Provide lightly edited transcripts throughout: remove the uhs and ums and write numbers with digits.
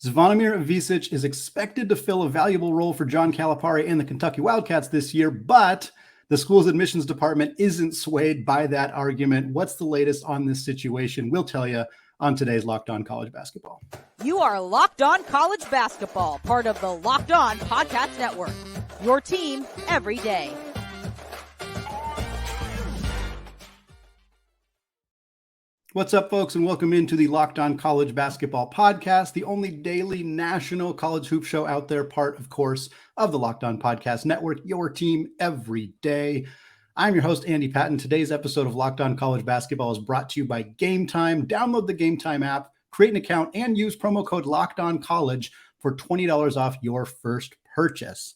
Zvonimir Ivisic is expected to fill a valuable role for John Calipari and the Kentucky Wildcats this year, but the school's admissions department isn't swayed by that argument. What's the latest on this situation? We'll tell you on today's Locked On College Basketball. You are Locked On College Basketball, part of the Locked On Podcast Network. Your team every day. What's up, folks, and welcome into the Locked On College Basketball Podcast, the only daily national college hoop show out there, part, of course, of the Locked On Podcast Network, your team every day. I'm your host, Andy Patton. Today's episode of Locked On College Basketball is brought to you by Game Time. Download the Game Time app, create an account, and use promo code LOCKEDONCollege for $20 off your first purchase.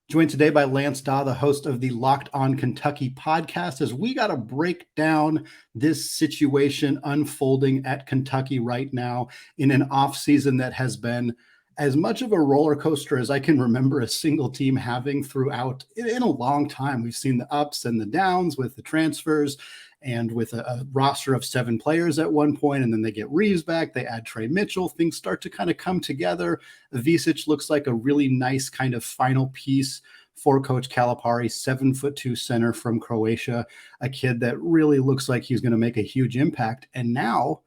Joined today by Lance Daw, the host of the Locked On Kentucky podcast, as we got to break down this situation unfolding at Kentucky right now in an offseason that has been as much of a roller coaster as I can remember a single team having throughout in a long time. We've seen the ups and the downs with the transfers and with a roster of 7 players at one point, and then they get Reeves back, they add Trey Mitchell, things start to kind of come together. Ivisic looks like a really nice kind of final piece for Coach Calipari, 7'2" center from Croatia, a kid that really looks like he's going to make a huge impact. And now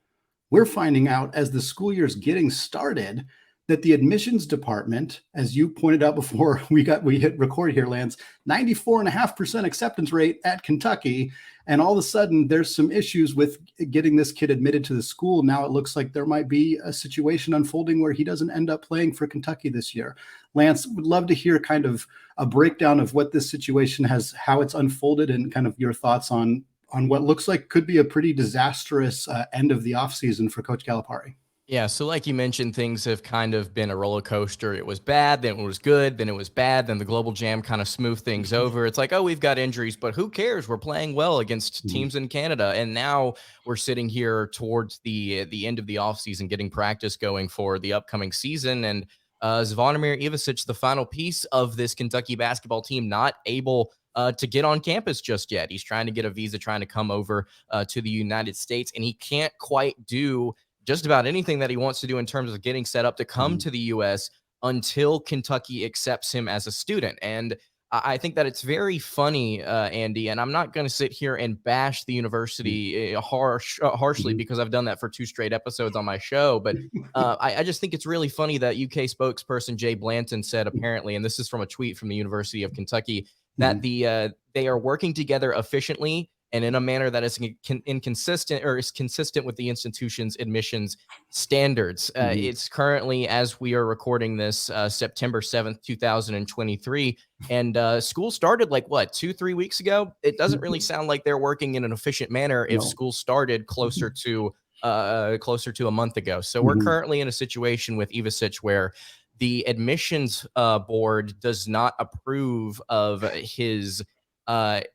we're finding out as the school year's getting started that the admissions department, as you pointed out before we hit record here, Lance, 94.5% acceptance rate at Kentucky. And all of a sudden there's some issues with getting this kid admitted to the school. Now it looks like there might be a situation unfolding where he doesn't end up playing for Kentucky this year. Lance, would love to hear kind of a breakdown of what this situation has, how it's unfolded, and kind of your thoughts on what looks like could be a pretty disastrous end of the offseason for Coach Calipari. Yeah, so like you mentioned, things have kind of been a roller coaster. It was bad, then it was good, then it was bad, then the Global Jam kind of smoothed things over. It's like, oh, we've got injuries, but who cares? We're playing well against teams in Canada. And now we're sitting here towards the end of the offseason, getting practice going for the upcoming season. And Zvonimir Ivisic, the final piece of this Kentucky basketball team, not able to get on campus just yet. He's trying to get a visa, trying to come over to the United States, and he can't quite do just about anything that he wants to do in terms of getting set up to come to the U.S. until Kentucky accepts him as a student. And I think that it's very funny, Andy, and I'm not going to sit here and bash the university harshly because I've done that for 2 straight episodes on my show. But I just think it's really funny that UK spokesperson Jay Blanton said, apparently, and this is from a tweet from the University of Kentucky, that they are working together efficiently and in a manner that is inconsistent or is consistent with the institution's admissions standards. It's currently, as we are recording this, September 7th, 2023, and school started like, 2-3 weeks ago? It doesn't really sound like they're working in an efficient manner if school started closer to a month ago. So we're currently in a situation with Ivisic where the admissions board does not approve of his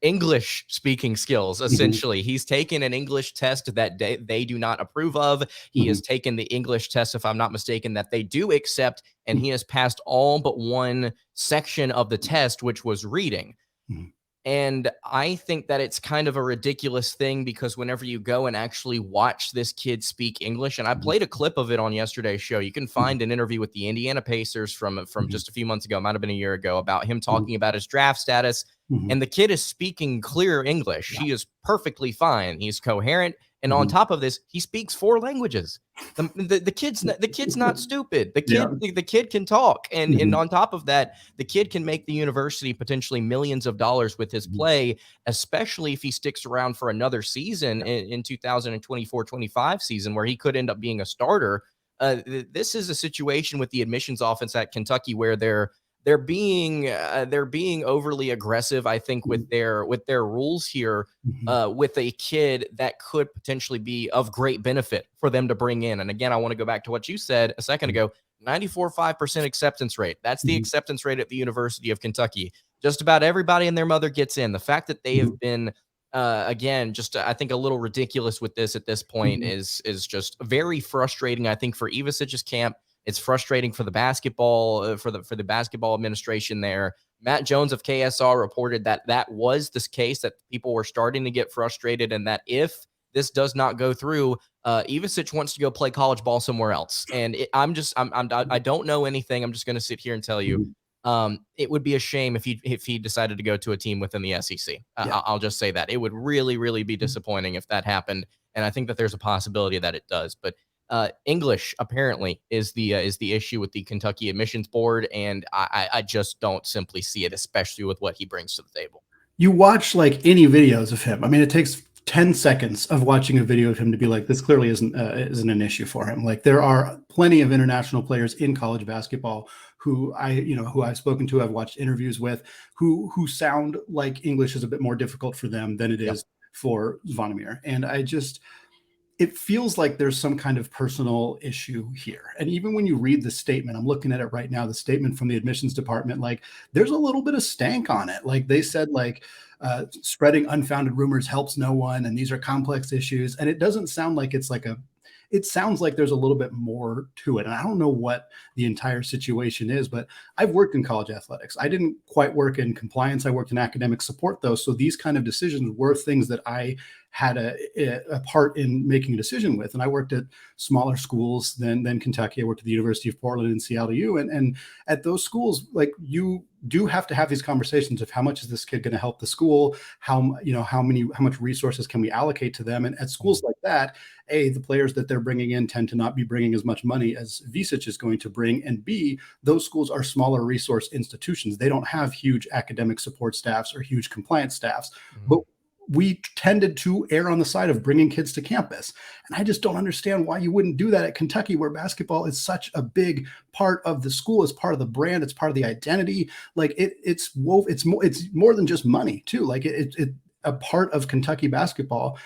English speaking skills. Essentially, he's taken an English test that they do not approve of. He has taken the English test, if I'm not mistaken, that they do accept, and he has passed all but one section of the test, which was reading. And I think that it's kind of a ridiculous thing because whenever you go and actually watch this kid speak English, and I played a clip of it on yesterday's show, you can find an interview with the Indiana Pacers from just a few months ago, might have been a year ago, about him talking about his draft status. And the kid is speaking clear English. He is perfectly fine. He's coherent. And on top of this, he speaks 4 languages. The kid's not stupid. The kid can talk. And on top of that, the kid can make the university potentially millions of dollars with his play, especially if he sticks around for another season in 2024-25 season where he could end up being a starter. This is a situation with the admissions offense at Kentucky where they're being overly aggressive, I think, with their rules here, with a kid that could potentially be of great benefit for them to bring in. And again, I want to go back to what you said a second ago, 94.5% acceptance rate. That's the acceptance rate at the University of Kentucky. Just about everybody and their mother gets in. The fact that they have been, again, just I think a little ridiculous with this at this point is just very frustrating, I think, for Ivisic's camp. It's frustrating for the basketball for the basketball administration there. Matt Jones of KSR reported that was the case, that people were starting to get frustrated, and that if this does not go through, Ivisic wants to go play college ball somewhere else. And I don't know anything. I'm just going to sit here and tell you, it would be a shame if he decided to go to a team within the SEC. I'll just say that it would really, really be disappointing if that happened. And I think that there's a possibility that it does. But English apparently is the issue with the Kentucky admissions board, and I just don't simply see it, especially with what he brings to the table. You watch like any videos of him. I mean, it takes 10 seconds of watching a video of him to be like, this clearly isn't an issue for him. Like, there are plenty of international players in college basketball who I've spoken to, I've watched interviews with, who sound like English is a bit more difficult for them than it is for Zvonimir. And it feels like there's some kind of personal issue here. And even when you read the statement, I'm looking at it right now, the statement from the admissions department, like, there's a little bit of stank on it. Like, they said, like, spreading unfounded rumors helps no one, and these are complex issues. And it doesn't sound like it sounds like there's a little bit more to it. And I don't know what the entire situation is, but I've worked in college athletics. I didn't quite work in compliance. I worked in academic support, though. So these kind of decisions were things that I had a part in making a decision with. And I worked at smaller schools than Kentucky. I worked at the University of Portland and SeattleU. And at those schools, like, you do have to have these conversations of how much is this kid going to help the school? How much resources can we allocate to them? And at schools like that, A, the players that they're bringing in tend to not be bringing as much money as Ivisic is going to bring. And B, those schools are smaller resource institutions. They don't have huge academic support staffs or huge compliance staffs. But we tended to err on the side of bringing kids to campus. And I just don't understand why you wouldn't do that at Kentucky, where basketball is such a big part of the school, it's part of the brand, it's part of the identity. Like, it's more than just money too. Like, a part of Kentucky basketball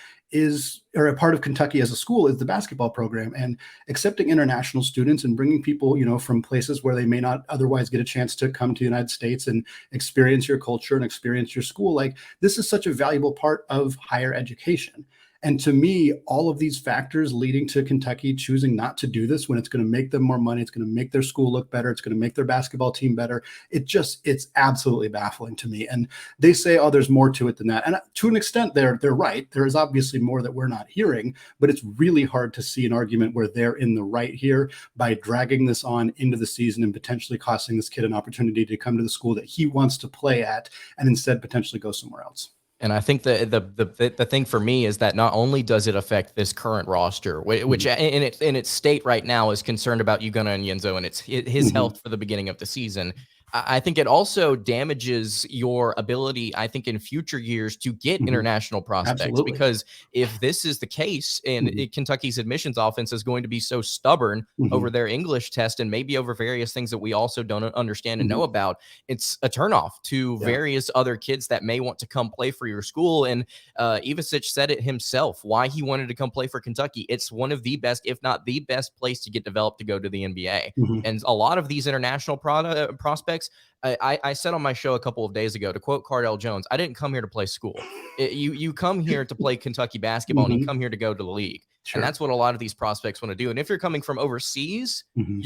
or a part of Kentucky as a school is the basketball program, and accepting international students and bringing people, from places where they may not otherwise get a chance to come to the United States and experience your culture and experience your school. Like, this is such a valuable part of higher education. And to me, all of these factors leading to Kentucky choosing not to do this when it's going to make them more money, it's going to make their school look better, it's going to make their basketball team better. It's absolutely baffling to me. And they say, oh, there's more to it than that. And to an extent, they're right. There is obviously more that we're not hearing, but it's really hard to see an argument where they're in the right here by dragging this on into the season and potentially costing this kid an opportunity to come to the school that he wants to play at and instead potentially go somewhere else. And I think the thing for me is that not only does it affect this current roster, which in its state right now is concerned about Ugonna and Yenzo and his health for the beginning of the season. I think it also damages your ability, I think, in future years to get international prospects. Absolutely. Because if this is the case and Kentucky's admissions offense is going to be so stubborn over their English test and maybe over various things that we also don't understand and know about, it's a turnoff to various other kids that may want to come play for your school. And Ivisic said it himself, why he wanted to come play for Kentucky. It's one of the best, if not the best place to get developed to go to the NBA. And a lot of these international prospects, I said on my show a couple of days ago, to quote Cardell Jones, I didn't come here to play school. You come here to play Kentucky basketball and you come here to go to the league. Sure. And that's what a lot of these prospects want to do. And if you're coming from overseas,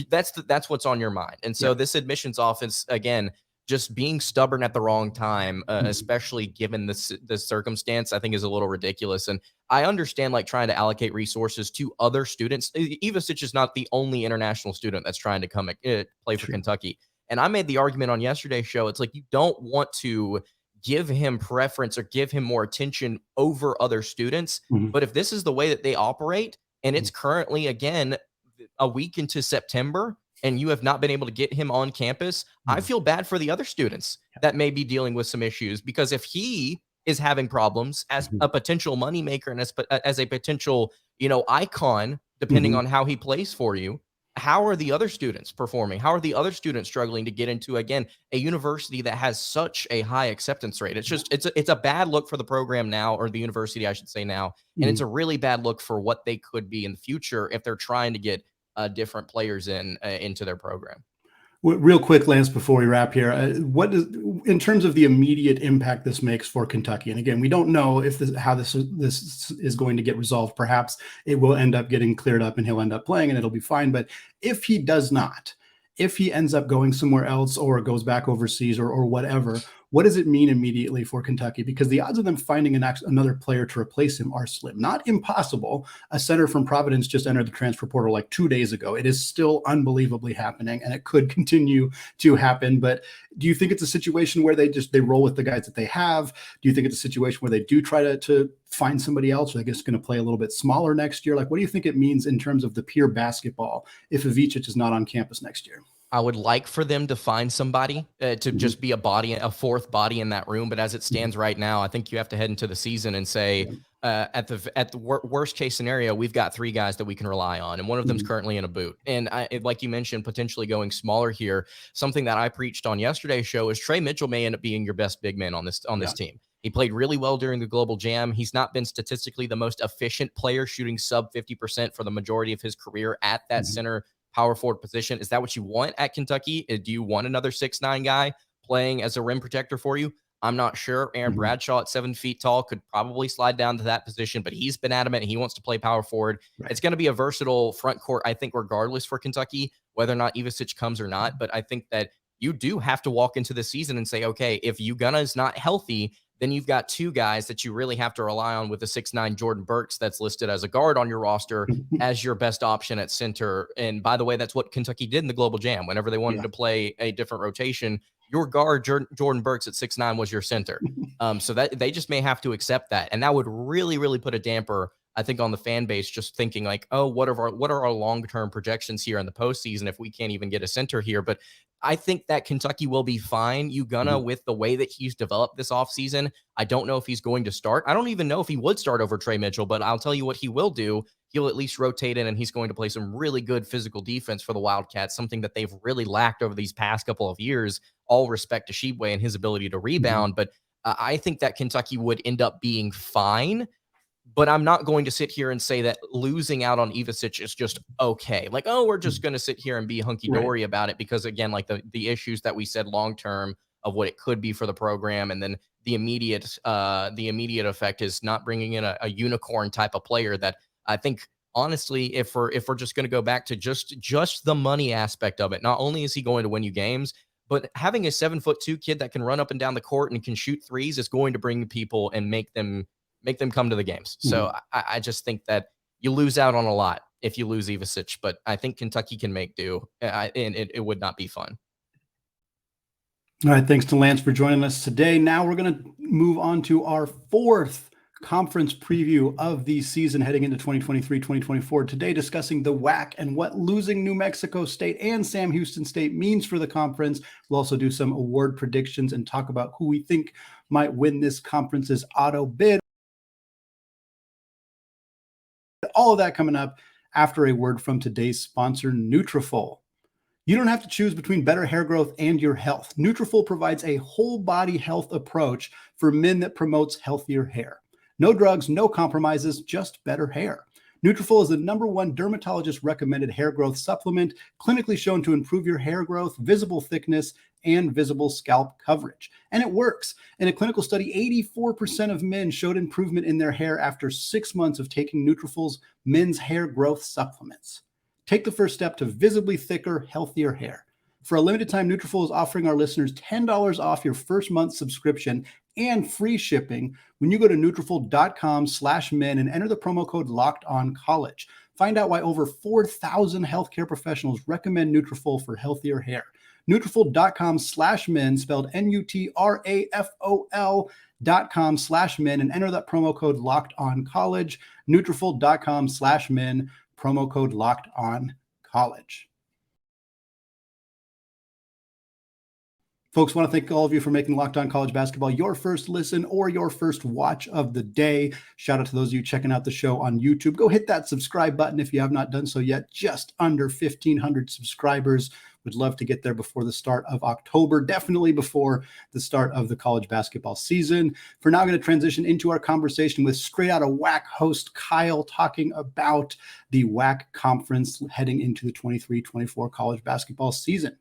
that's what's on your mind. And so this admissions offense, again, just being stubborn at the wrong time, especially given this circumstance, I think is a little ridiculous. And I understand, like, trying to allocate resources to other students. Ivisic is not the only international student that's trying to come play for Kentucky. And I made the argument on yesterday's show. It's like, you don't want to give him preference or give him more attention over other students. But if this is the way that they operate, and it's currently, again, a week into September, and you have not been able to get him on campus, I feel bad for the other students that may be dealing with some issues. Because if he is having problems as a potential moneymaker and as a potential, icon, depending on how he plays for you, how are the other students performing? How are the other students struggling to get into, again, a university that has such a high acceptance rate? It's just, it's a bad look for the program now, or the university, I should say now. And it's a really bad look for what they could be in the future if they're trying to get different players into their program. Real quick, Lance, before we wrap here, in terms of the immediate impact this makes for Kentucky? And again, we don't know if how this is going to get resolved. Perhaps it will end up getting cleared up and he'll end up playing and it'll be fine. But if he does not, if he ends up going somewhere else or goes back overseas or whatever, what does it mean immediately for Kentucky? Because the odds of them finding another player to replace him are slim. Not impossible. A center from Providence just entered the transfer portal like 2 days ago. It is still unbelievably happening, and it could continue to happen. But do you think it's a situation where they roll with the guys that they have? Do you think it's a situation where they do try to find somebody else? Or they're just going to play a little bit smaller next year? Like, what do you think it means in terms of the pure basketball if Ivisic is not on campus next year? I would like for them to find somebody to just be a fourth body in that room. But as it stands right now, I think you have to head into the season and say, at the worst case scenario, we've got 3 guys that we can rely on, and one of them's currently in a boot. And like you mentioned, potentially going smaller here. Something that I preached on yesterday's show is Trey Mitchell may end up being your best big man on this team. He played really well during the Global Jam. He's not been statistically the most efficient player, shooting sub 50% for the majority of his career at that center power forward position. Is that what you want at Kentucky? Do you want another 6'9" guy playing as a rim protector for you? I'm not sure. Aaron Bradshaw at 7 feet tall could probably slide down to that position, but he's been adamant he wants to play power forward. Right. It's going to be a versatile front court, I think, regardless for Kentucky, whether or not Ivisic comes or not. But I think that you do have to walk into the season and say, okay, if Ugonna is not healthy, then you've got 2 guys that you really have to rely on, with the 6'9" Jordan Burks that's listed as a guard on your roster as your best option at center. And by the way, that's what Kentucky did in the Global Jam. Whenever they wanted to play a different rotation, your guard, Jordan Burks at 6'9", was your center. So that they just may have to accept that. And that would really, really put a damper, I think, on the fan base, just thinking like, oh, what are our long-term projections here in the postseason if we can't even get a center here? But I think that Kentucky will be fine. Ugonna, with the way that he's developed this offseason, I don't know if he's going to start. I don't even know if he would start over Trey Mitchell, but I'll tell you what he will do. He'll at least rotate in, and he's going to play some really good physical defense for the Wildcats, something that they've really lacked over these past couple of years. All respect to Shebway and his ability to rebound, but I think that Kentucky would end up being fine. But I'm not going to sit here and say that losing out on Ivisic is just okay. Like, oh, we're just going to sit here and be hunky-dory about it, because, again, like the issues that we said long-term of what it could be for the program, and then the immediate effect is not bringing in a unicorn type of player that I think, honestly, if we're just going to go back to just the money aspect of it, not only is he going to win you games, but having a 7'2" kid that can run up and down the court and can shoot threes is going to bring people and make them come to the games. So I just think that you lose out on a lot if you lose Ivisic, but I think Kentucky can make do, and it would not be fun. All right, thanks to Lance for joining us today. Now we're going to move on to our 4th conference preview of the season heading into 2023-2024. Today, discussing the WAC and what losing New Mexico State and Sam Houston State means for the conference. We'll also do some award predictions and talk about who we think might win this conference's auto bid. All of that coming up after a word from today's sponsor, Nutrafol. You don't have to choose between better hair growth and your health. Nutrafol provides a whole body health approach for men that promotes healthier hair. No drugs, no compromises, just better hair. Nutrafol is the #1 dermatologist recommended hair growth supplement, clinically shown to improve your hair growth, visible thickness, and visible scalp coverage. And it works. In a clinical study, 84% of men showed improvement in their hair after 6 months of taking Nutrafol's men's hair growth supplements. Take the first step to visibly thicker, healthier hair. For a limited time, Nutrafol is offering our listeners $10 off your first month subscription and free shipping when you go to Nutrafol.com/men and enter the promo code LOCKEDONCollege. Find out why over 4,000 healthcare professionals recommend Nutrafol for healthier hair. Nutrafol.com/men, spelled Nutrafol.com/men, and enter that promo code LOCKEDONCollege. Nutrafol.com/men, promo code LOCKEDONCollege. Folks, want to thank all of you for making Locked On College Basketball your first listen or your first watch of the day. Shout out to those of you checking out the show on YouTube. Go hit that subscribe button if you have not done so yet. Just under 1,500 subscribers. Would love to get there before the start of October, definitely before the start of the college basketball season. For now, I'm going to transition into our conversation with Straight Outta WAC host Kyle, talking about the WAC conference heading into the 23-24 college basketball season.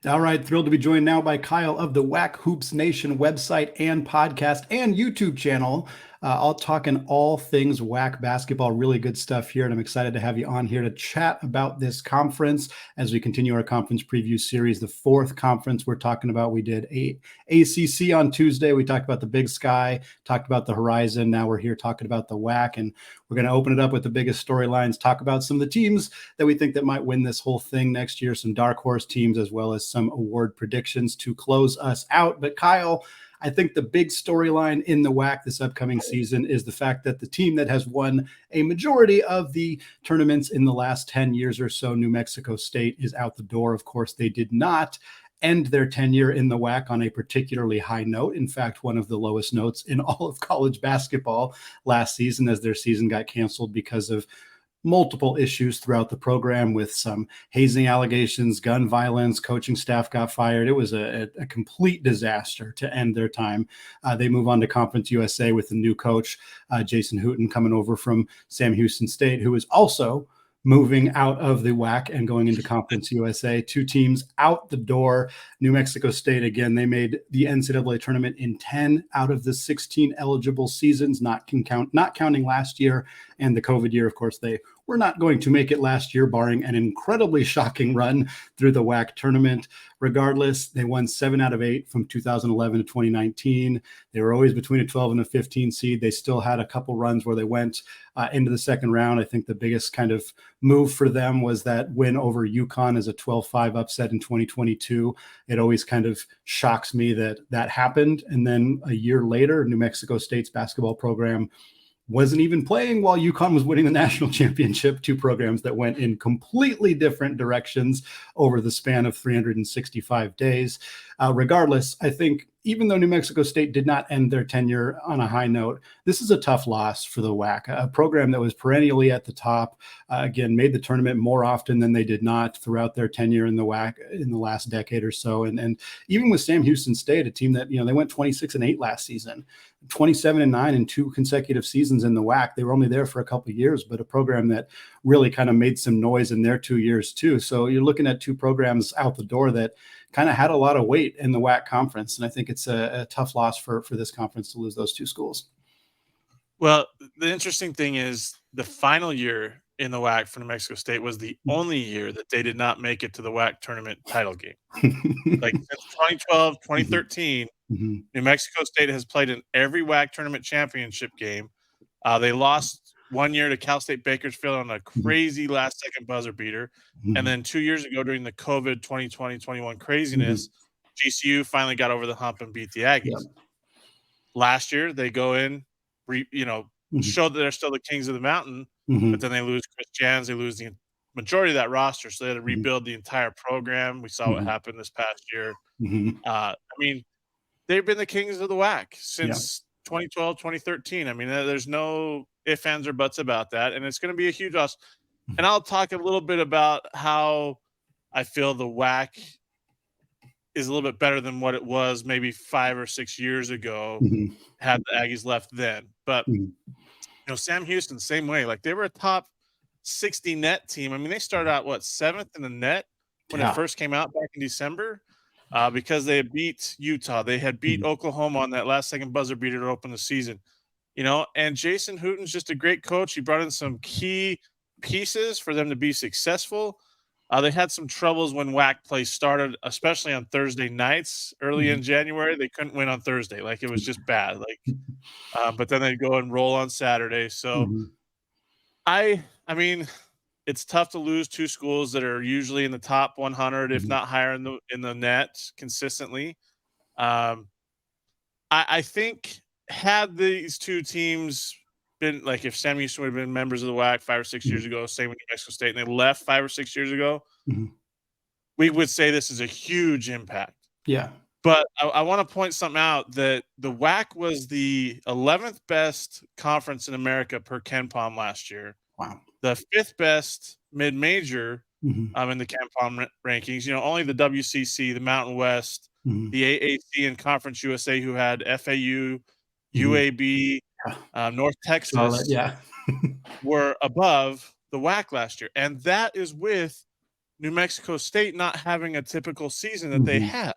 All right, thrilled to be joined now by Kyle of the WAC Hoops Nation website and podcast and YouTube channel. I'll talking all things WAC basketball. Really good stuff here, and I'm excited to have you on here to chat about this conference as we continue our conference preview series. The fourth conference we're talking about, we did ACC on Tuesday. We talked about the Big Sky, talked about the Horizon. Now we're here talking about the WAC, and we're going to open it up with the biggest storylines, talk about some of the teams that we think that might win this whole thing next year, some dark horse teams, as well as some award predictions to close us out. But Kyle, I think the big storyline in the WAC this upcoming season is the fact that the team that has won a majority of the tournaments in the last 10 years or so, New Mexico State, is out the door. Of course, they did not end their tenure in the WAC on a particularly high note. In fact, one of the lowest notes in all of college basketball last season, as their season got canceled because of multiple issues throughout the program with some hazing allegations, gun violence, coaching staff got fired. It was a complete disaster to end their time. They move on to Conference USA with a new coach, Jason Hooten, coming over from Sam Houston State, who is also moving out of the WAC and going into Conference USA. Two teams out the door. New Mexico State, again, they made the NCAA tournament in 10 out of the 16 eligible seasons, not counting last year and the COVID year. Of course, they were not going to make it last year, barring an incredibly shocking run through the WAC tournament. Regardless, they won 7 out of 8 from 2011 to 2019. They were always between a 12 and a 15 seed. They still had a couple runs where they went into the second round. I think the biggest kind of move for them was that win over UConn as a 12-5 upset in 2022. It always kind of shocks me that that happened. And then a year later, New Mexico State's basketball program wasn't even playing while UConn was winning the national championship. Two programs that went in completely different directions over the span of 365 days. Regardless, I think even though New Mexico State did not end their tenure on a high note, this is a tough loss for the WAC, a program that was perennially at the top, again, made the tournament more often than they did not throughout their tenure in the WAC in the last decade or so. And even with Sam Houston State, a team that, they went 26-8 last season, 27-9 in 2 consecutive seasons in the WAC. They were only there for a couple of years, but a program that really kind of made some noise in their 2 years too. So you're looking at two programs out the door that kind of had a lot of weight in the WAC conference. And I think it's a tough loss for this conference to lose those two schools. Well, the interesting thing is the final year in the WAC for New Mexico State was the only year that they did not make it to the WAC tournament title game. Like since 2012, 2013, New Mexico State has played in every WAC tournament championship game. They lost 1 year to Cal State Bakersfield on a crazy last-second buzzer beater. And then 2 years ago during the COVID 2020-21 craziness, GCU finally got over the hump and beat the Aggies. Last year, they go in, show that they're still the kings of the mountain, but then they lose Chris Jans. They lose the majority of that roster, so they had to rebuild the entire program. We saw what happened this past year. I mean, they've been the kings of the WAC since 2012, 2013. I mean, there's no ifs, ands, or buts about that, and it's going to be a huge loss. And I'll talk a little bit about how I feel the WAC is a little bit better than what it was maybe 5 or 6 years ago had the Aggies left then. But, Sam Houston, same way. Like, they were a top 60 net team. I mean, they started out, 7th in the net when it first came out back in December because they had beat Utah. They had beat Oklahoma on that last-second buzzer beater to open the season. And Jason Hooten's just a great coach. He brought in some key pieces for them to be successful. They had some troubles when WAC play started, especially on Thursday nights early in January. They couldn't win on Thursday. Like, it was just bad. But then they'd go and roll on Saturday. So I mean, it's tough to lose two schools that are usually in the top 100, if not higher in the net consistently. I think had these two teams been like, if Sam Houston would have been members of the WAC 5 or 6 years ago, same with New Mexico State, and they left 5 or 6 years ago, we would say this is a huge impact. Yeah. But I want to point something out that the WAC was the 11th best conference in America per KenPom last year. Wow. The 5th best mid-major in the KenPom rankings. Only the WCC, the Mountain West, the AAC, and Conference USA, who had FAU, UAB, North Texas, were above the WAC last year. And that is with New Mexico State not having a typical season that they had.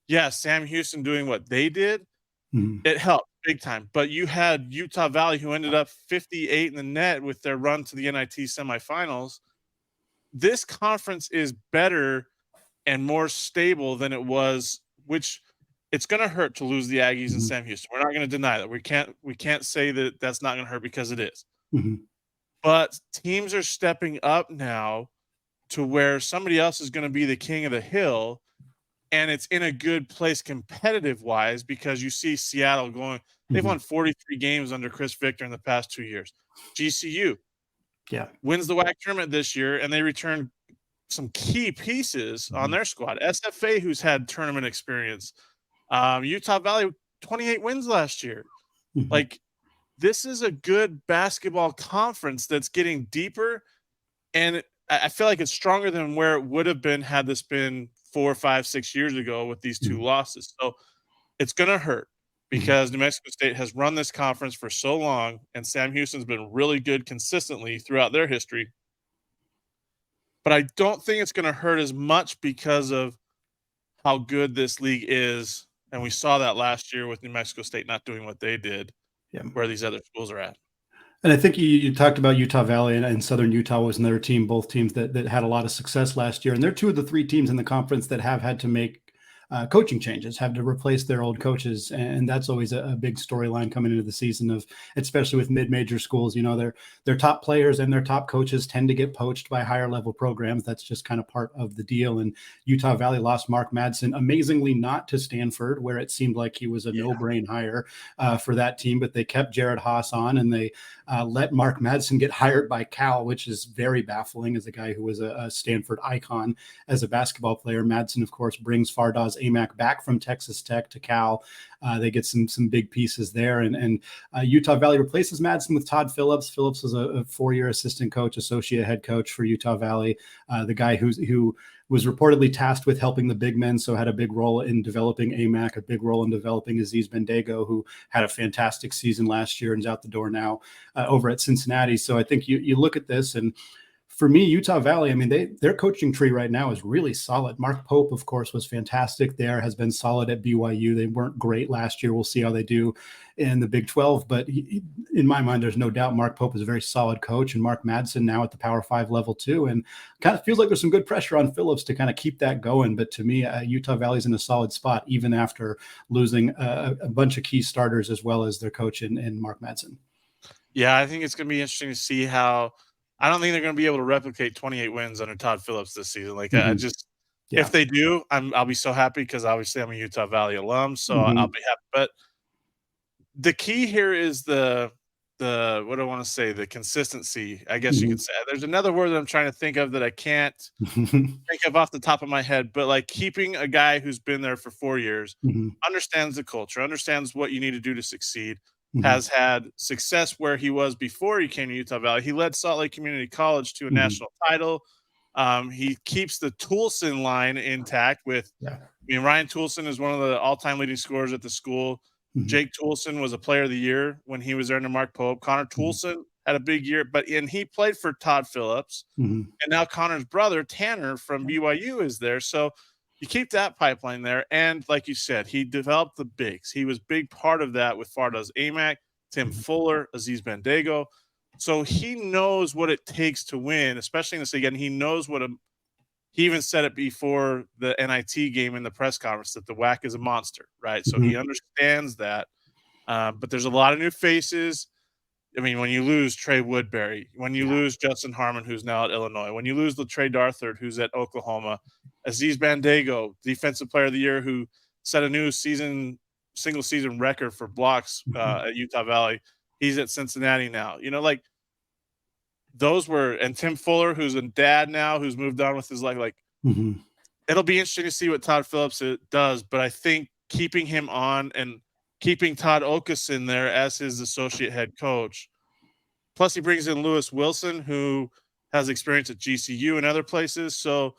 Yeah, Sam Houston doing what they did, it helped big time. But you had Utah Valley, who ended up 58 in the net with their run to the NIT semifinals. This conference is better and more stable than it was, which it's going to hurt to lose the Aggies and Sam Houston. We're not going to deny that. We can't say that that's not going to hurt, because it is. But teams are stepping up now to where somebody else is going to be the king of the hill, and it's in a good place competitive wise, because you see Seattle going, they've won 43 games under Chris Victor in the past 2 years. GCU wins the WAC tournament this year, and they return some key pieces on their squad. SFA, who's had tournament experience. Utah Valley, 28 wins last year. Like, this is a good basketball conference that's getting deeper, and I feel like it's stronger than where it would have been had this been 4, 5, 6 years ago with these 2 losses. So it's going to hurt, because New Mexico State has run this conference for so long, and Sam Houston's been really good consistently throughout their history. But I don't think it's going to hurt as much because of how good this league is. And we saw that last year with New Mexico State not doing what they did, where these other schools are at. And I think you talked about Utah Valley and Southern Utah was another team, both teams that had a lot of success last year. And they're 2 of the 3 teams in the conference that have had to make coaching changes, have to replace their old coaches. And that's always a big storyline coming into the season, of, especially with mid-major schools, their top players and their top coaches tend to get poached by higher level programs. That's just kind of part of the deal. And Utah Valley lost Mark Madsen, amazingly not to Stanford, where it seemed like he was a no-brain hire for that team, but they kept Jared Haas on, and they let Mark Madsen get hired by Cal, which is very baffling as a guy who was a Stanford icon as a basketball player. Madsen, of course, brings Fardaz Amac back from Texas Tech to Cal. They get some big pieces there. And Utah Valley replaces Madsen with Todd Phillips. Phillips was a 4-year assistant coach, associate head coach for Utah Valley, the guy who was reportedly tasked with helping the big men, so had a big role in developing Amac, a big role in developing Aziz Bendego, who had a fantastic season last year and is out the door now over at Cincinnati. So I think you look at this, and for me, Utah Valley, I mean, their coaching tree right now is really solid. Mark Pope, of course, was fantastic there, has been solid at BYU. They weren't great last year. We'll see how they do in the Big 12. But in my mind, there's no doubt Mark Pope is a very solid coach, and Mark Madsen now at the Power 5 level too. And kind of feels like there's some good pressure on Phillips to kind of keep that going. But to me, Utah Valley's in a solid spot, even after losing a bunch of key starters as well as their coach in Mark Madsen. Yeah, I think it's going to be interesting to see how – I don't think they're going to be able to replicate 28 wins under Todd Phillips this season. Like, if they do, I'll be so happy, because obviously I'm a Utah Valley alum, so I'll be happy. But the key here is the what do I want to say? The consistency, I guess you could say. There's another word that I'm trying to think of that I can't think of off the top of my head, but like keeping a guy who's been there for 4 years, understands the culture, understands what you need to do to succeed, has had success where he was before he came to Utah Valley. He led Salt Lake Community College to a national title. He keeps the Toulson line intact with, Ryan Toulson is one of the all-time leading scorers at the school. Jake Toulson was a player of the year when he was there under Mark Pope. Connor Toulson had a big year, and he played for Todd Phillips. And now Connor's brother, Tanner from BYU, is there. So you keep that pipeline there. And like you said, he developed the bigs. He was a big part of that with Fardaz Amac, Tim Fuller, Aziz Bendego. So he knows what it takes to win, especially in this league. And he knows he even said it before the NIT game in the press conference, that the WAC is a monster, right? So he understands that. But there's a lot of new faces. I mean, when you lose Trey Woodbury, when you lose Justin Harmon, who's now at Illinois, when you lose Latrey Darthard, who's at Oklahoma, Aziz Bendego, Defensive Player of the Year, who set a new single season record for blocks at Utah Valley. He's at Cincinnati now. And Tim Fuller, who's a dad now, who's moved on with his life. It'll be interesting to see what Todd Phillips does, but I think keeping him on and keeping Todd Okeson there as his associate head coach. Plus, he brings in Lewis Wilson, who has experience at GCU and other places. So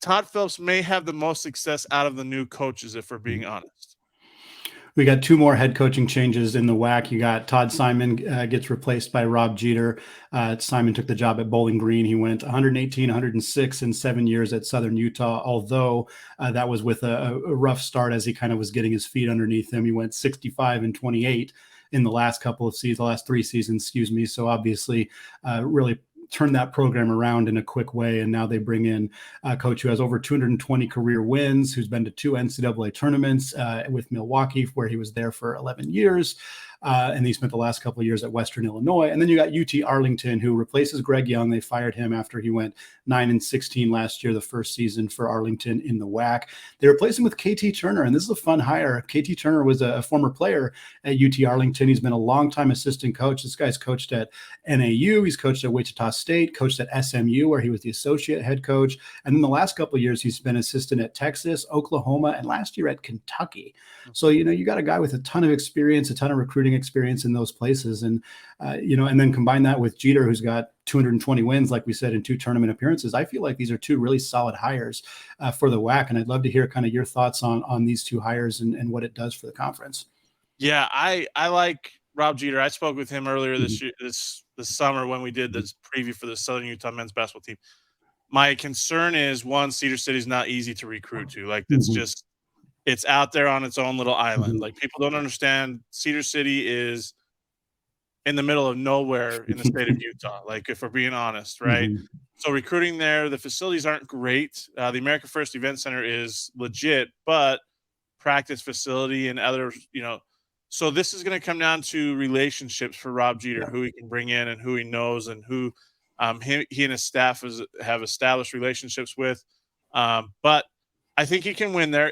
Todd Phillips may have the most success out of the new coaches, if we're being honest. We got two more head coaching changes in the WAC. You got Todd Simon gets replaced by Rob Jeter. Simon took the job at Bowling Green. He went 118, 106 in 7 years at Southern Utah, although that was with a rough start as he kind of was getting his feet underneath him. He went 65 and 28 in the last couple of seasons, the last 3 seasons, excuse me. So obviously really turned that program around in a quick way. And now they bring in a coach who has over 220 career wins, who's been to 2 NCAA tournaments with Milwaukee, where he was there for 11 years. And he spent the last couple of years at Western Illinois. And then you got UT Arlington, who replaces Greg Young. They fired him after he went 9-16 last year, the first season for Arlington in the WAC. They replaced him with KT Turner, and this is a fun hire. KT Turner was a former player at UT Arlington. He's been a longtime assistant coach. This guy's coached at NAU. He's coached at Wichita State, coached at SMU, where he was the associate head coach. And then the last couple of years, he's been assistant at Texas, Oklahoma, and last year at Kentucky. So, you got a guy with a ton of experience, a ton of recruiting experience in those places. And, and then combine that with Jeter, who's got 220 wins, like we said, in 2 tournament appearances. I feel like these are 2 really solid hires for the WAC. And I'd love to hear kind of your thoughts on these 2 hires and what it does for the conference. Yeah, I like Rob Jeter. I spoke with him earlier this year, this summer, when we did this preview for the Southern Utah men's basketball team. My concern is, one, Cedar City is not easy to recruit to. Like, it's out there on its own little island. Like, people don't understand Cedar City is in the middle of nowhere in the state of Utah, like, if we're being honest, right? So recruiting there, the facilities aren't great. The America First Event Center is legit, but practice facility and other, so this is going to come down to relationships for Rob Jeter, who he can bring in and who he knows and who he and his staff have established relationships with. But I think he can win there.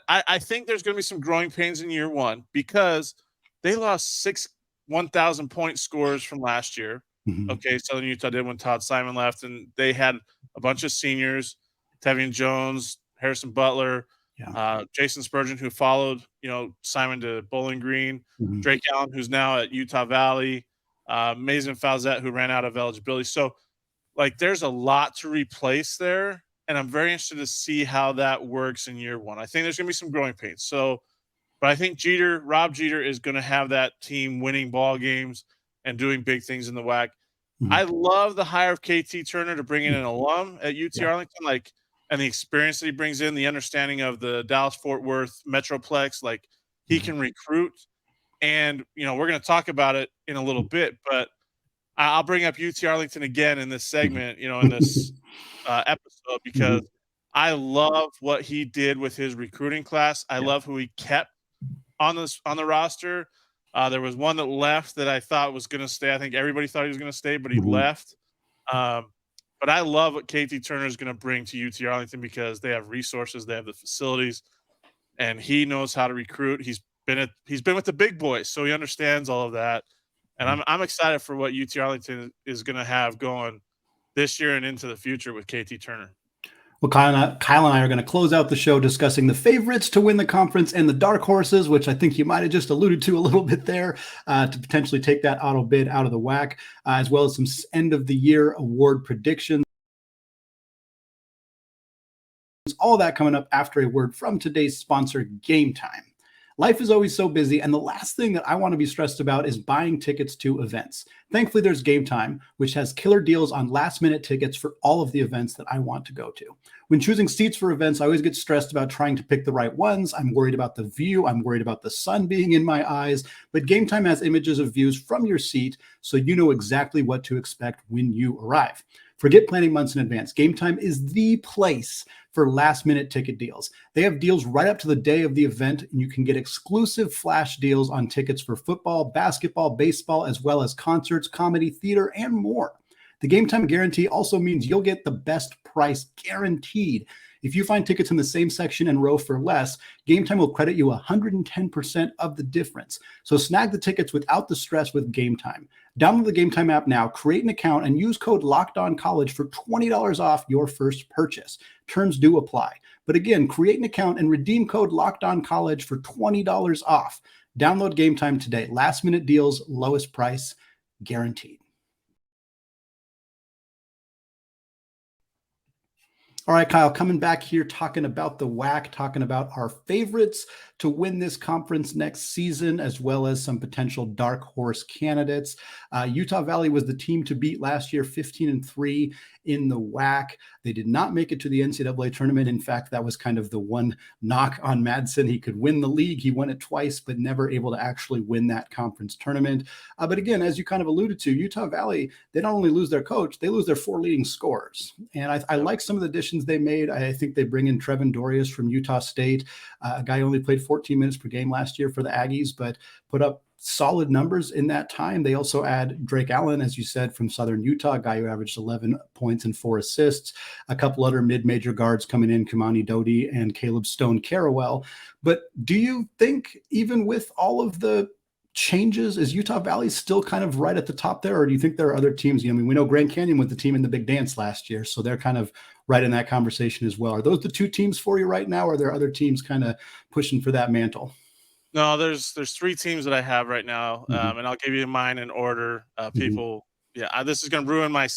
I think there's going to be some growing pains in year 1 because they lost 6 1,000-point scores from last year. Okay, Southern Utah did when Todd Simon left, and they had a bunch of seniors: Tevian Jones, Harrison Butler, Jason Spurgeon, who followed Simon to Bowling Green, Drake Allen, who's now at Utah Valley, Mason Falzette, who ran out of eligibility. So, like, there's a lot to replace there, and I'm very interested to see how that works in year 1. I think there's going to be some growing pains. So, but I think Rob Jeter is going to have that team winning ball games and doing big things in the WAC. I love the hire of KT Turner to bring in an alum at UT Arlington, and the experience that he brings in, the understanding of the Dallas-Fort Worth Metroplex. Like, he can recruit. And, we're going to talk about it in a little bit, but I'll bring up UT Arlington again in this segment, in this episode, because I love what he did with his recruiting class. I love who he kept on the roster. There was one that left that I thought was going to stay. I think everybody thought he was going to stay, but he left. But I love what KT Turner is going to bring to UT Arlington because they have resources, they have the facilities, and he knows how to recruit. He's been with the big boys, so he understands all of that. And I'm excited for what UT Arlington is going to have going this year and into the future with KT Turner. Well, Kyle and I are going to close out the show discussing the favorites to win the conference and the dark horses, which I think you might have just alluded to a little bit there, to potentially take that auto bid out of the WAC, as well as some end of the year award predictions. All that coming up after a word from today's sponsor, Game Time. Life is always so busy, and the last thing that I want to be stressed about is buying tickets to events. Thankfully, there's Game Time, which has killer deals on last-minute tickets for all of the events that I want to go to. When choosing seats for events, I always get stressed about trying to pick the right ones. I'm worried about the view. I'm worried about the sun being in my eyes. But Game Time has images of views from your seat, so you know exactly what to expect when you arrive. Forget planning months in advance. Game Time is the place for last-minute ticket deals. They have deals right up to the day of the event, and you can get exclusive flash deals on tickets for football, basketball, baseball, as well as concerts, comedy, theater, and more. The Game Time guarantee also means you'll get the best price guaranteed. If you find tickets in the same section and row for less, Game Time will credit you 110% of the difference. So snag the tickets without the stress with Game Time. Download the Game Time app now, create an account, and use code LOCKEDONCollege for $20 off your first purchase. Terms do apply. But again, create an account and redeem code LOCKEDONCollege for $20 off. Download Game Time today. Last minute deals, lowest price, guaranteed. All right, Kyle, coming back here, talking about the WAC, talking about our favorites to win this conference next season, as well as some potential dark horse candidates. Utah Valley was the team to beat last year, 15-3 in the WAC. They did not make it to the NCAA tournament. In fact, that was kind of the one knock on Madsen. He could win the league. He won it twice, but never able to actually win that conference tournament. But again, as you kind of alluded to, Utah Valley, they not only lose their coach, they lose their 4 leading scorers. And I like some of the additions they made. I think they bring in Trevin Dorius from Utah State, a guy who only played 14 minutes per game last year for the Aggies, but put up solid numbers in that time. They also add Drake Allen, as you said, from Southern Utah, a guy who averaged 11 points and 4 assists, a couple other mid-major guards coming in, Kamani Dodi and Caleb Stone Carawell. But do you think, even with all of the changes, is Utah Valley still kind of right at the top there, or do you think there are other teams? I mean, we know Grand Canyon was the team in the big dance last year, so they're kind of right in that conversation as well. Are those the 2 teams for you right now, or are there other teams kind of pushing for that mantle? No, there's 3 teams that I have right now, and I'll give you mine in order. People, this is going to ruin my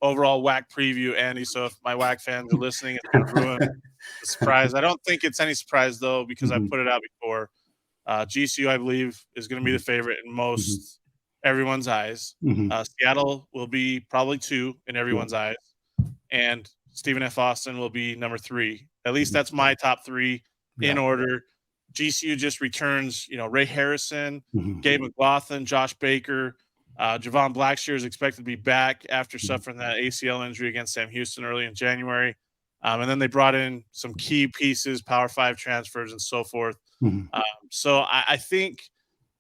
overall WAC preview, Andy. So if my WAC fans are listening, it's going to ruin the surprise. I don't think it's any surprise though, because I put it out before. GCU, I believe, is going to be the favorite in most everyone's eyes. Seattle will be probably 2 in everyone's eyes, and Stephen F. Austin will be number 3. At least that's my top 3 in order. GCU just returns, Ray Harrison, Gabe McLaughlin, Josh Baker, Javon Blackshear is expected to be back after suffering that ACL injury against Sam Houston early in January. And then they brought in some key pieces, Power 5 transfers, and so forth. So I think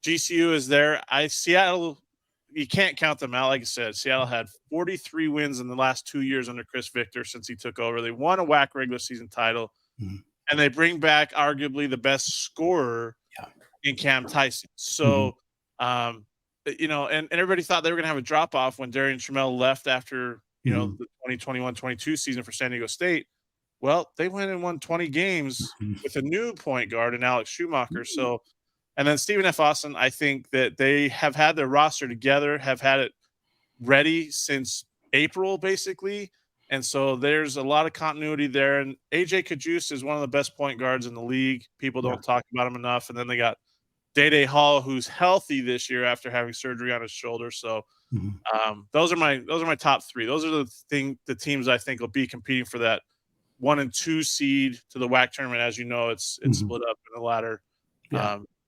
GCU is there. Seattle, you can't count them out. Like I said, Seattle had 43 wins in the last 2 years under Chris Victor since he took over. They won a WAC regular season title, and they bring back arguably the best scorer in Cam Tyson. So, and everybody thought they were going to have a drop off when Darian Trammell left after the 2021-22 season for San Diego State. Well, they went and won 20 games with a new point guard in Alex Schumacher. So, and then Stephen F. Austin, I think that they have had their roster together, have had it ready since April, basically. And so there's a lot of continuity there. And AJ Kajus is one of the best point guards in the league. People don't talk about him enough. And then they got Day Hall, who's healthy this year after having surgery on his shoulder. So those are my top 3. Those are the teams I think will be competing for that 1 and 2 seed to the WAC tournament. As you know, it's split up in the ladder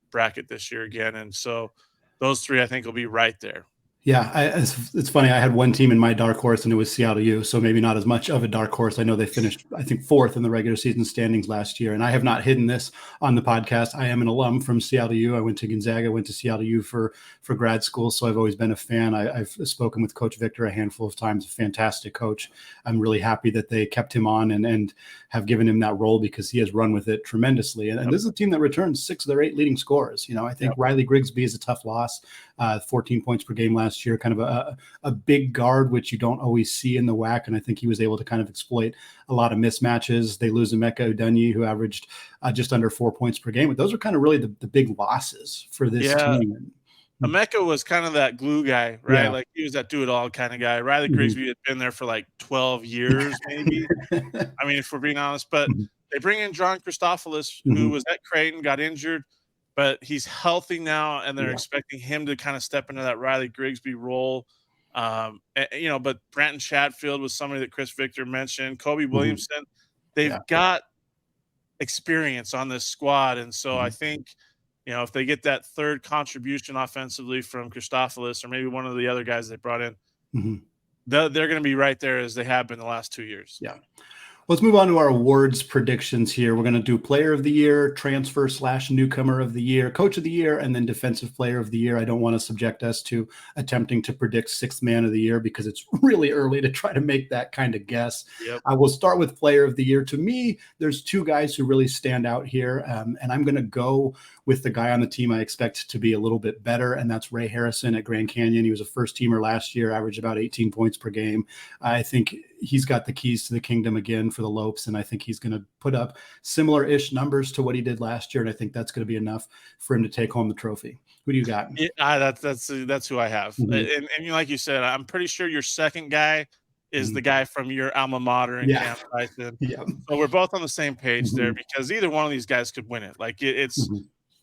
bracket this year again. And so those 3, I think, will be right there. Yeah, it's funny. I had one team in my dark horse, and it was SeattleU, so maybe not as much of a dark horse. I know they finished, I think, 4th in the regular season standings last year, and I have not hidden this on the podcast. I am an alum from SeattleU. I went to Gonzaga, went to SeattleU for grad school, so I've always been a fan. I've spoken with Coach Victor a handful of times, a fantastic coach. I'm really happy that they kept him on and have given him that role because he has run with it tremendously. And this is a team that returns 6 of their 8 leading scorers. I think Riley Grigsby is a tough loss, 14 points per game last year, kind of a big guard, which you don't always see in the WAC. And I think he was able to kind of exploit a lot of mismatches. They lose Emeka Udunyi, who averaged just under 4 points per game. But those are kind of really the big losses for this team. Emeka was kind of that glue guy, right? Like he was that do-it-all kind of guy. Riley Grigsby had been there for like 12 years, maybe. I mean, if we're being honest. But they bring in John Christophilus, who was at Creighton, got injured, but he's healthy now, and they're expecting him to kind of step into that Riley Grigsby role. But Branton Chatfield was somebody that Chris Victor mentioned. Kobe Williamson. They've got experience on this squad, and so I think – if they get that 3rd contribution offensively from Christophilus or maybe one of the other guys they brought in, they're going to be right there as they have been the last 2 years. Yeah. Let's move on to our awards predictions here. We're going to do Player of the Year, Transfer/Newcomer of the Year, Coach of the Year, and then Defensive Player of the Year. I don't want to subject us to attempting to predict 6th Man of the Year because it's really early to try to make that kind of guess. I will start with Player of the Year. To me, there's 2 guys who really stand out here, and I'm going to go with the guy on the team I expect to be a little bit better, and that's Ray Harrison at Grand Canyon. He was a first-teamer last year, averaged about 18 points per game. I think he's got the keys to the kingdom again for the Lopes, and I think he's going to put up similar-ish numbers to what he did last year, and I think that's going to be enough for him to take home the trophy. Who do you got? That's who I have. And like you said, I'm pretty sure your second guy is the guy from your alma mater in Cam Tyson. Yeah. So we're both on the same page there, because either one of these guys could win it. Like it's,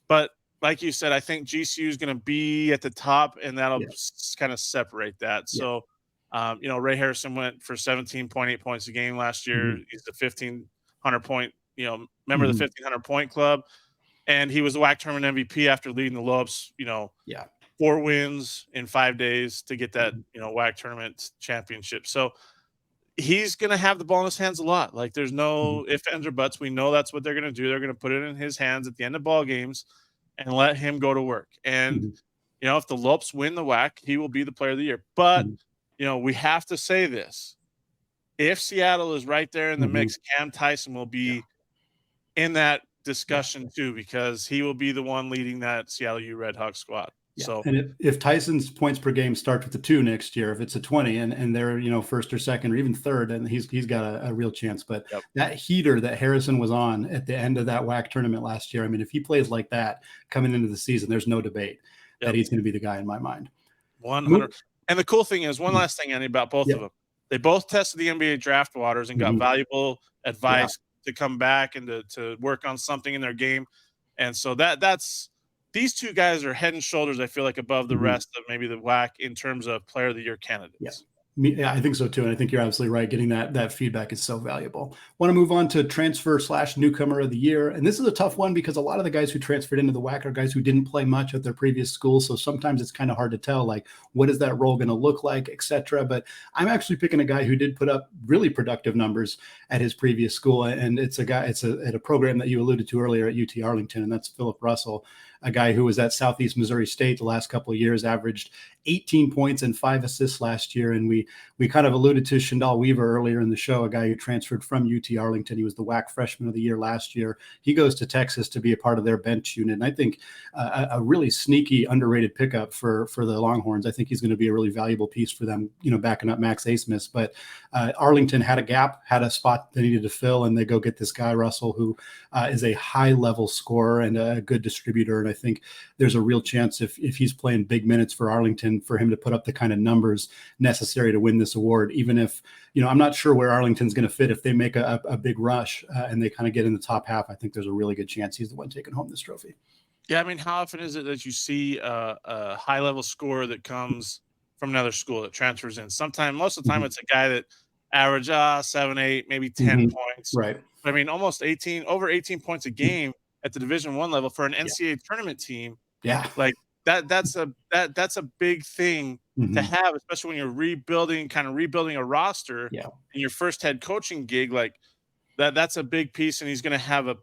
but like you said, I think GCU is going to be at the top, and that'll kind of separate that. So, you know, Ray Harrison went for 17.8 points a game last year. He's the 1,500 point, you know, member of the 1,500 point club. And he was the WAC tournament MVP after leading the Lopes, you know, 4 wins in 5 days to get that, you know, WAC tournament championship. So he's going to have the ball in his hands a lot. Like there's no ifs, ands, or buts. We know that's what they're going to do. They're going to put it in his hands at the end of ball games and let him go to work. And, you know, if the Lopes win the WAC, he will be the player of the year. But, you know, we have to say this. If Seattle is right there in the mix, Cam Tyson will be in that discussion too, because he will be the one leading that SeattleU Red Hawk squad. So, and if Tyson's points per game starts with a 2 next year, if it's a 20 and they're, you know, first or second or even third, and he's got a real chance. But that heater that Harrison was on at the end of that WAC tournament last year, I mean, if he plays like that coming into the season, there's no debate that he's going to be the guy in my mind. 100. And the cool thing is, one last thing, Andy, about both of them, they both tested the NBA draft waters and got valuable advice to come back and to work on something in their game. And so that's these two guys are head and shoulders, I feel like, above the rest of maybe the WAC in terms of player of the year candidates. Yeah, I think so too. And I think you're absolutely right. Getting that feedback is so valuable. Want to move on to transfer/newcomer of the year. And this is a tough one because a lot of the guys who transferred into the WAC are guys who didn't play much at their previous school. So sometimes it's kind of hard to tell, like, what is that role going to look like, et cetera. But I'm actually picking a guy who did put up really productive numbers at his previous school. And it's at a program that you alluded to earlier at UT Arlington, and that's Philip Russell, a guy who was at Southeast Missouri State the last couple of years, averaged 18 points and 5 assists last year. And we kind of alluded to Shandal Weaver earlier in the show, a guy who transferred from UT Arlington. He was the WAC freshman of the year last year. He goes to Texas to be a part of their bench unit. And I think a really sneaky, underrated pickup for the Longhorns. I think he's going to be a really valuable piece for them, you know, backing up Max Asmus. But Arlington had a gap, had a spot they needed to fill, and they go get this guy, Russell, who is a high-level scorer and a good distributor. And I think there's a real chance if he's playing big minutes for Arlington, for him to put up the kind of numbers necessary to win this award, even if, you know, I'm not sure where Arlington's going to fit. If they make a big rush and they kind of get in the top half, I think there's a really good chance he's the one taking home this trophy. Yeah, I mean, how often is it that you see a high-level scorer that comes from another school that transfers in? Sometimes, most of the time, it's a guy that average 7, 8, maybe 10 points. Right. But, I mean, over 18 points a game at the Division I level for an NCAA tournament team. Yeah, like that's a big thing to have, especially when you're rebuilding a roster. Yeah, in your first head coaching gig, like that's a big piece, and he's gonna have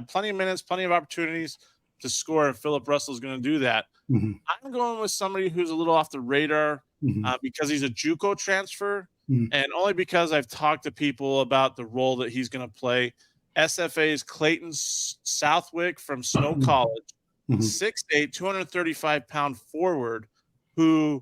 plenty of minutes, plenty of opportunities to score. And Philip Russell is going to do that. I'm going with somebody who's a little off the radar because he's a JUCO transfer, and only because I've talked to people about the role that he's going to play. SFA's Clayton Southwick from Snow College, 6'8", 235-pound forward, who,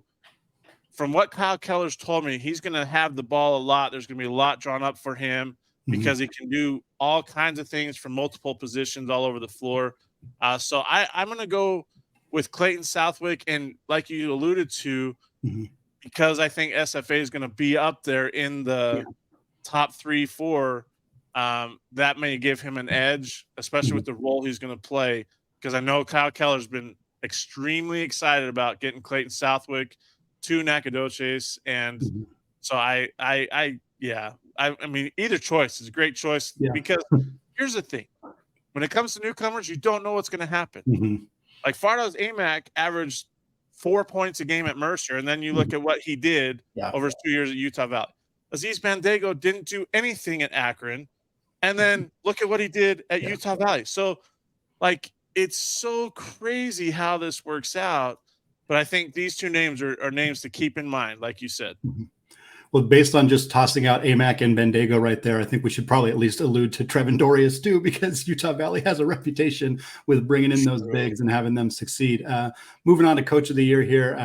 from what Kyle Keller's told me, he's going to have the ball a lot. There's going to be a lot drawn up for him because he can do all kinds of things from multiple positions all over the floor. So I'm going to go with Clayton Southwick, and like you alluded to, because I think SFA is going to be up there in the top 3-4, that may give him an edge, especially with the role he's going to play, because I know Kyle Keller's been extremely excited about getting Clayton Southwick to Nacogdoches. And so I mean, either choice is a great choice because here's the thing. When it comes to newcomers, you don't know what's going to happen. Like Fardaws Amac averaged 4 points a game at Mercer, and then you look at what he did over his 2 years at Utah Valley. Aziz Bandego didn't do anything at Akron, and then look at what he did at Utah Valley. So, like, it's so crazy how this works out. But I think these two names are names to keep in mind, like you said. Well, based on just tossing out Amac and Bandego right there, I think we should probably at least allude to Trevin Dorius too, because Utah Valley has a reputation with bringing in those bigs and having them succeed. Moving on to Coach of the Year here.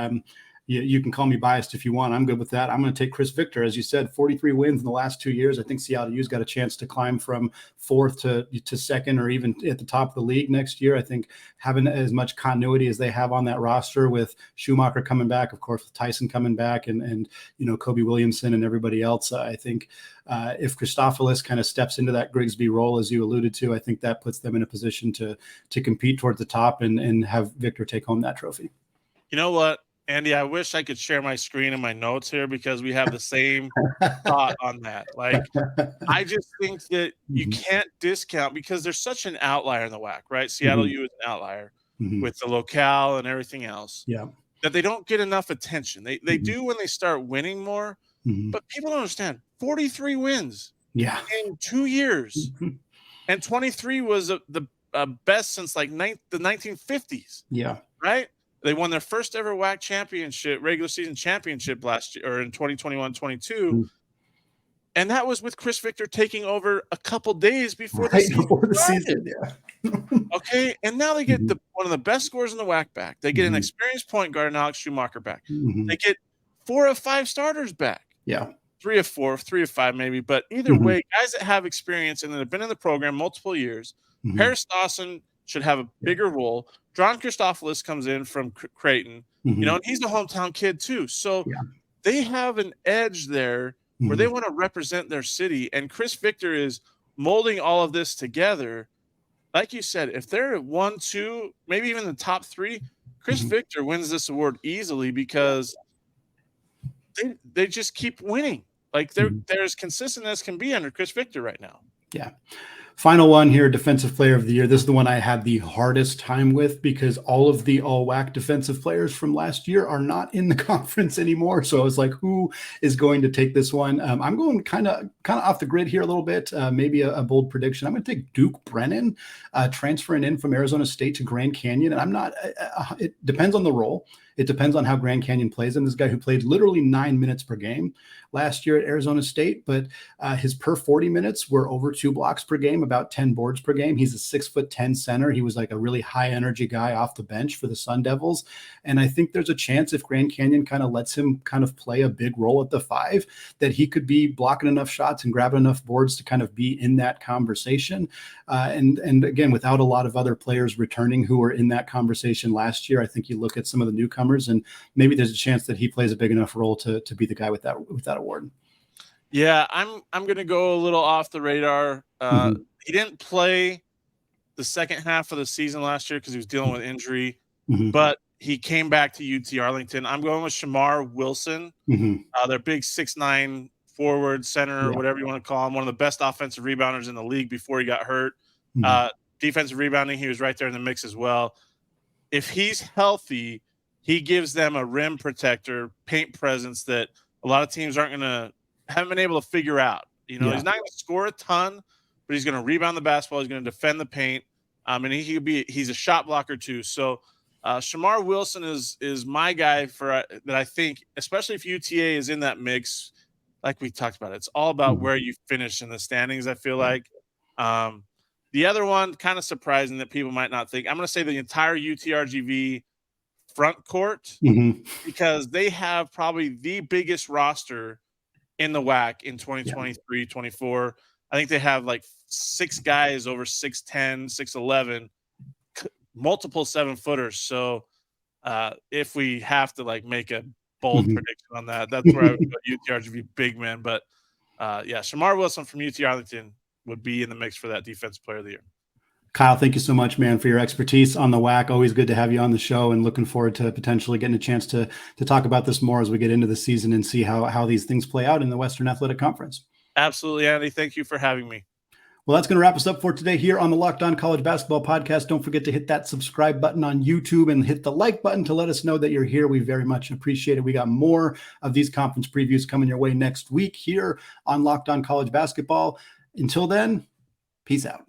You can call me biased if you want. I'm good with that. I'm going to take Chris Victor. As you said, 43 wins in the last 2 years. I think SeattleU's got a chance to climb from fourth to second or even at the top of the league next year. I think having as much continuity as they have on that roster with Schumacher coming back, of course, with Tyson coming back and Kobe Williamson and everybody else, I think if Christopoulos kind of steps into that Grigsby role, as you alluded to, I think that puts them in a position to compete towards the top and have Victor take home that trophy. You know what, Andy, I wish I could share my screen and my notes here because we have the same thought on that. Like, I just think that you can't discount because there's such an outlier in the WAC, right? SeattleU is an outlier with the locale and everything else. Yeah. That they don't get enough attention. They do when they start winning more, but people don't understand. 43 wins in 2 years. And 23 was the best since like the 1950s. Yeah. Right? They won their first ever WAC championship, regular season championship last year, or in 2021-22. And that was with Chris Victor taking over a couple days before the season. Okay. And now they get one of the best scorers in the WAC back. They get an experienced point guard and Alex Schumacher back. They get 4 of 5 starters back. Yeah. 3 of 4, 3 of 5 maybe. But either way, guys that have experience and that have been in the program multiple years. Paris Dawson should have a bigger role. John Christopoulos comes in from Creighton, and he's a hometown kid too. So they have an edge there where they want to represent their city. And Chris Victor is molding all of this together. Like you said, if they're at 1, 2, maybe even the top 3, Chris Victor wins this award easily because they just keep winning. Like they're as consistent as can be under Chris Victor right now. Yeah. Final one here, Defensive Player of the Year. This is the one I had the hardest time with because all of the all-WAC defensive players from last year are not in the conference anymore. So I was like, who is going to take this one? I'm going kind of off the grid here a little bit, maybe a bold prediction. I'm going to take Duke Brennan, transferring in from Arizona State to Grand Canyon. And I'm not it depends on the role. It depends on how Grand Canyon plays. And this guy who played literally 9 minutes per game last year at Arizona State, but his per 40 minutes were over 2 blocks per game, about 10 boards per game. He's a 6'10" center. He was like a really high energy guy off the bench for the Sun Devils. And I think there's a chance if Grand Canyon kind of lets him kind of play a big role at the 5, that he could be blocking enough shots and grabbing enough boards to kind of be in that conversation. And again, without a lot of other players returning who were in that conversation last year, I think you look at some of the newcomers and maybe there's a chance that he plays a big enough role to be the guy with that award. Yeah, I'm going to go a little off the radar. He didn't play the second half of the season last year because he was dealing with injury, but he came back to UT Arlington. I'm going with Shamar Wilson. Their big 6'9" forward, center, or whatever you want to call him. One of the best offensive rebounders in the league before he got hurt. Defensive rebounding, he was right there in the mix as well. If he's healthy, he gives them a rim protector, paint presence that a lot of teams haven't been able to figure out. He's not going to score a ton, but he's going to rebound the basketball. He's going to defend the paint. And he's a shot blocker too. So Shamar Wilson is my guy that I think, especially if UTA is in that mix, like we talked about, it's all about where you finish in the standings. I feel like the other one, kind of surprising that people might not think, I'm going to say the entire UTRGV front court because they have probably the biggest roster in the WAC in 2023-24. I think they have like 6 guys over 6'10", 6'11", multiple 7-footers. So if we have to like make a bold prediction on that, that's where I would go UTRGV big man. But Shamar Wilson from UT Arlington would be in the mix for that Defensive Player of the Year. Kyle, thank you so much, man, for your expertise on the WAC. Always good to have you on the show and looking forward to potentially getting a chance to talk about this more as we get into the season and see how these things play out in the Western Athletic Conference. Absolutely, Andy. Thank you for having me. Well, that's going to wrap us up for today here on the Locked On College Basketball Podcast. Don't forget to hit that subscribe button on YouTube and hit the like button to let us know that you're here. We very much appreciate it. We got more of these conference previews coming your way next week here on Locked On College Basketball. Until then, peace out.